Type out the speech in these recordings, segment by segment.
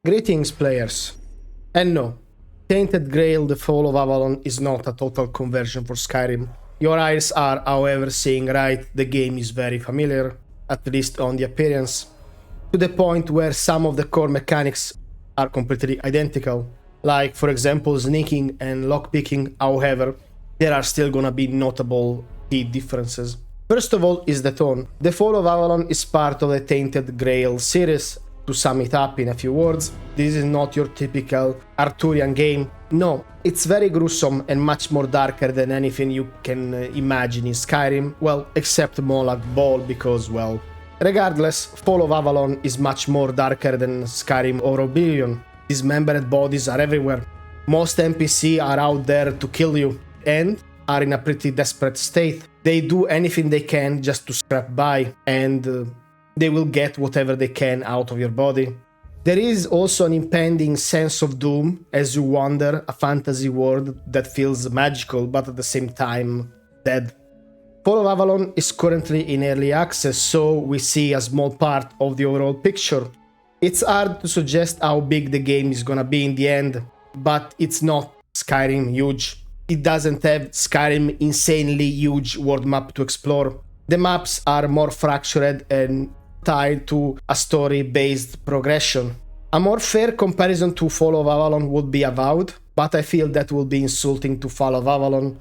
Greetings, players. And no, Tainted Grail, the Fall of Avalon is not a total conversion for Skyrim. Your eyes are, however, seeing right, the game is very familiar, at least on the appearance, to the point where some of the core mechanics are completely identical, like for example sneaking and lockpicking. However, there are still gonna be notable key differences. First of all is the tone. The Fall of Avalon is part of the Tainted Grail series. To sum it up in a few words, this is not your typical Arthurian game. No, it's very gruesome and much more darker than anything you can imagine in Skyrim, well, except Molag Bal because, well, regardless, Fall of Avalon is much more darker than Skyrim or Oblivion. Dismembered bodies are everywhere. Most NPC are out there to kill you and are in a pretty desperate state. They do anything they can just to scrap by, and they will get whatever they can out of your body. There is also an impending sense of doom as you wander a fantasy world that feels magical but at the same time dead. Fall of Avalon is currently in early access, so we see a small part of the overall picture. It's hard to suggest how big the game is gonna be in the end, but it's not Skyrim huge. It doesn't have Skyrim insanely huge world map to explore. The maps are more fractured and tied to a story-based progression. A more fair comparison to Fall of Avalon would be Avowed, but I feel that will be insulting to Fall of Avalon.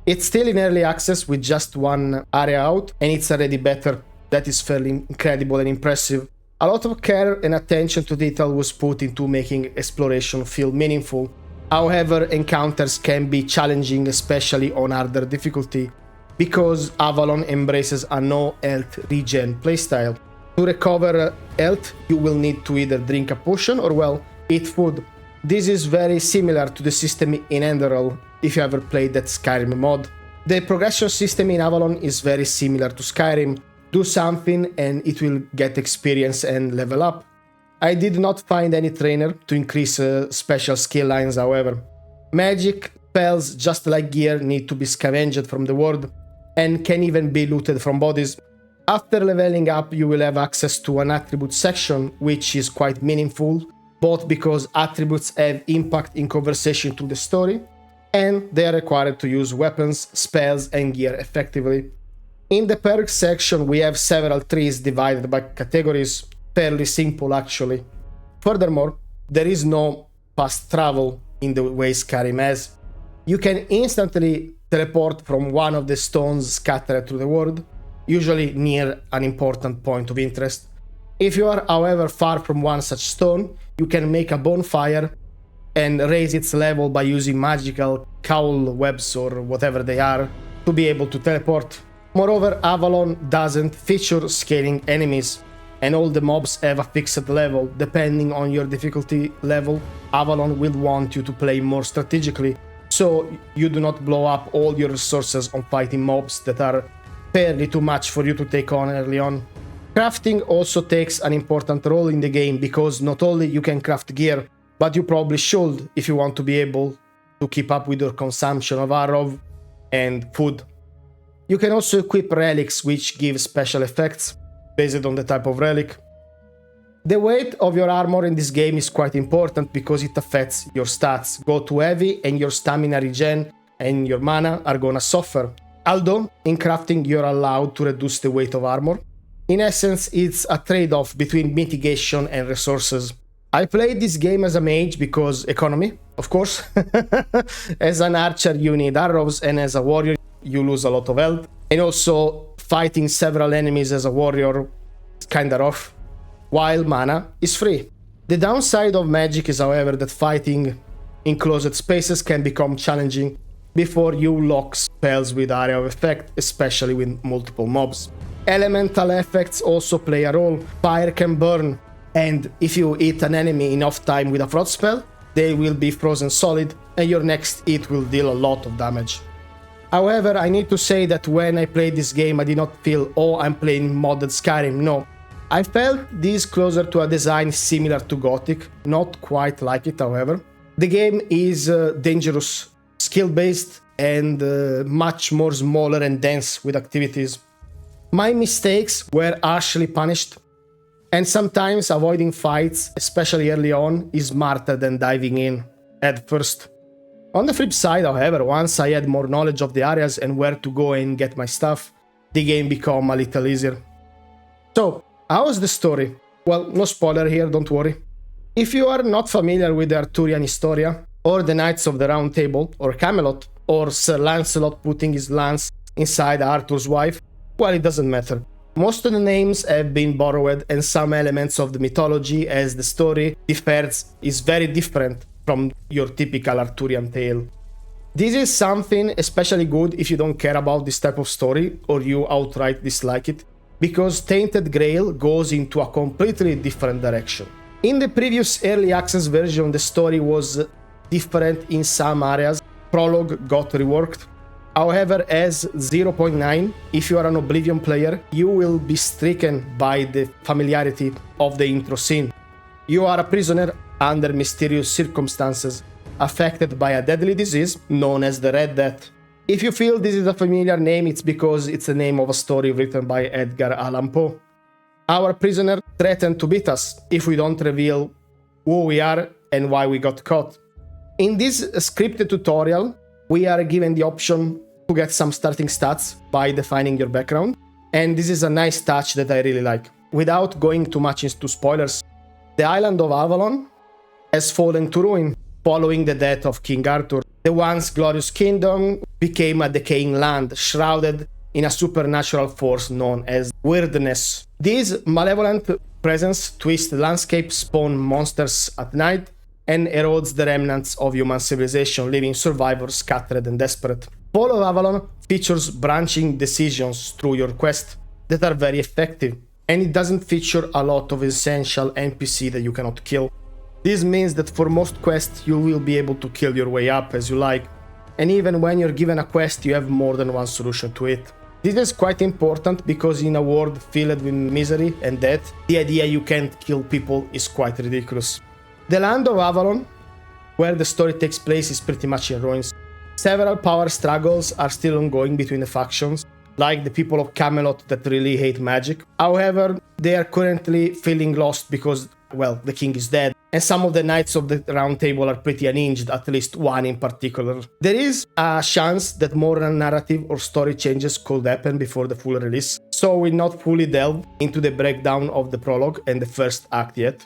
It's still in early access with just one area out, and it's already better. That is fairly incredible and impressive. A lot of care and attention to detail was put into making exploration feel meaningful. However, encounters can be challenging, especially on harder difficulty, because Avalon embraces a no health regen playstyle. To recover health, you will need to either drink a potion or, well, eat food. This is very similar to the system in Enderal, if you ever played that Skyrim mod. The progression system in Avalon is very similar to Skyrim. Do something and it will get experience and level up. I did not find any trainer to increase special skill lines, however. Magic, spells, just like gear, need to be scavenged from the world, and can even be looted from bodies. After leveling up, you will have access to an attribute section, which is quite meaningful, both because attributes have impact in conversation through the story, and they are required to use weapons, spells, and gear effectively. In the perks section, we have several trees divided by categories, fairly simple actually. Furthermore, there is no fast travel in the way Skyrim has. You can instantly teleport from one of the stones scattered through the world, usually near an important point of interest. If you are, however, far from one such stone, you can make a bonfire and raise its level by using magical cowl webs or whatever they are to be able to teleport. Moreover, Avalon doesn't feature scaling enemies, and all the mobs have a fixed level. Depending on your difficulty level, Avalon will want you to play more strategically, so you do not blow up all your resources on fighting mobs that are fairly too much for you to take on early on. Crafting also takes an important role in the game, because not only you can craft gear, but you probably should if you want to be able to keep up with your consumption of arrow and food. You can also equip relics, which give special effects based on the type of relic. The weight of your armor in this game is quite important because it affects your stats. Go too heavy and your stamina regen and your mana are gonna suffer. Although, in crafting you're allowed to reduce the weight of armor. In essence, it's a trade-off between mitigation and resources. I played this game as a mage because economy, of course. As an archer you need arrows, and as a warrior you lose a lot of health. And also, fighting several enemies as a warrior is kinda rough, while mana is free. The downside of magic is, however, that fighting in closed spaces can become challenging before you lock spells with area of effect, especially with multiple mobs. Elemental effects also play a role. Fire can burn, and if you hit an enemy enough time with a frost spell, they will be frozen solid, and your next hit will deal a lot of damage. However, I need to say that when I played this game, I did not feel, oh, I'm playing modded Skyrim. No, I felt this closer to a design similar to Gothic, not quite like it, however. The game is dangerous, skill-based, and much more smaller and dense with activities. My mistakes were harshly punished. And sometimes avoiding fights, especially early on, is smarter than diving in at first. On the flip side, however, once I had more knowledge of the areas and where to go and get my stuff, the game became a little easier. So, how's the story? Well, no spoiler here, don't worry. If you are not familiar with the Arthurian Historia, or the Knights of the Round Table, or Camelot, or Sir Lancelot putting his lance inside Arthur's wife, well, it doesn't matter. Most of the names have been borrowed and some elements of the mythology, as the story differs, is very different from your typical Arthurian tale. This is something especially good if you don't care about this type of story or you outright dislike it, because Tainted Grail goes into a completely different direction. In the previous early access version, the story was different in some areas. Prologue got reworked. However, as 0.9, if you are an Oblivion player, you will be stricken by the familiarity of the intro scene. You are a prisoner under mysterious circumstances, affected by a deadly disease known as the Red Death. If you feel this is a familiar name, it's because it's the name of a story written by Edgar Allan Poe. Our prisoner threatened to beat us if we don't reveal who we are and why we got caught. In this scripted tutorial, we are given the option to get some starting stats by defining your background, and this is a nice touch that I really like. Without going too much into spoilers, the island of Avalon has fallen to ruin following the death of King Arthur. The once glorious kingdom became a decaying land, shrouded in a supernatural force known as weirdness. This malevolent presence twists the landscape, spawns monsters at night, and erodes the remnants of human civilization, leaving survivors scattered and desperate. Fall of Avalon features branching decisions through your quest that are very effective, and it doesn't feature a lot of essential NPC that you cannot kill. This means that for most quests you will be able to kill your way up as you like, and even when you're given a quest you have more than one solution to it. This is quite important because in a world filled with misery and death, the idea you can't kill people is quite ridiculous. The land of Avalon, where the story takes place, is pretty much in ruins. Several power struggles are still ongoing between the factions, like the people of Camelot that really hate magic. However, they are currently feeling lost because, well, the king is dead, and some of the Knights of the Round Table are pretty unhinged, at least one in particular. There is a chance that more narrative or story changes could happen before the full release, so we'll not fully delve into the breakdown of the prologue and the first act yet.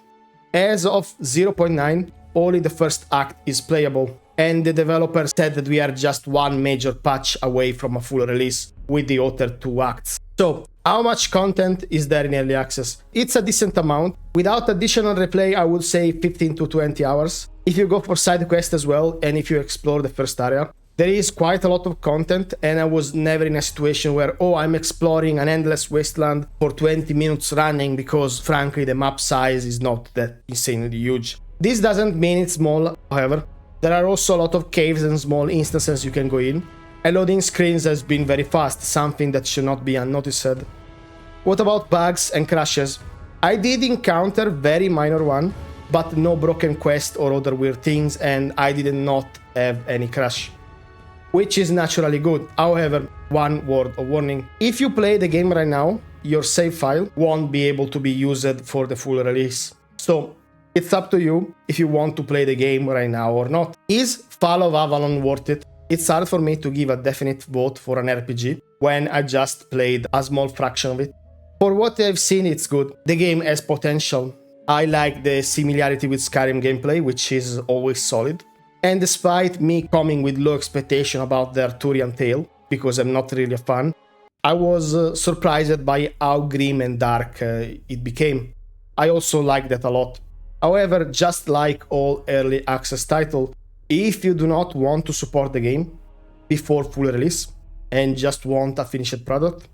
As of 0.9, only the first act is playable, and the developer said that we are just one major patch away from a full release with the other 2 acts. So, how much content is there in early access? It's a decent amount. Without additional replay, I would say 15 to 20 hours. If you go for side quests as well, and if you explore the first area, there is quite a lot of content, and I was never in a situation where, oh, I'm exploring an endless wasteland for 20 minutes running because, frankly, the map size is not that insanely huge. This doesn't mean it's small, however. There are also a lot of caves and small instances you can go in. And loading screens has been very fast, something that should not be unnoticed. What about bugs and crashes? I did encounter very minor one, but no broken quest or other weird things, and I did not have any crash, which is naturally good. However, one word of warning. If you play the game right now, your save file won't be able to be used for the full release. So, it's up to you if you want to play the game right now or not. Is Fall of Avalon worth it? It's hard for me to give a definite vote for an RPG when I just played a small fraction of it. For what I've seen, it's good. The game has potential. I like the similarity with Skyrim gameplay, which is always solid. And despite me coming with low expectation about the Arthurian tale, because I'm not really a fan, I was surprised by how grim and dark it became. I also like that a lot. However, just like all early access titles, if you do not want to support the game before full release and just want a finished product,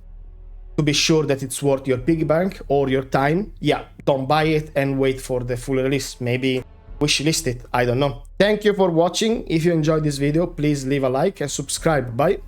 to be sure that it's worth your piggy bank or your time, yeah, don't buy it and wait for the full release. Maybe wishlist it, I don't know. Thank you for watching. If you enjoyed this video, please leave a like and subscribe. Bye.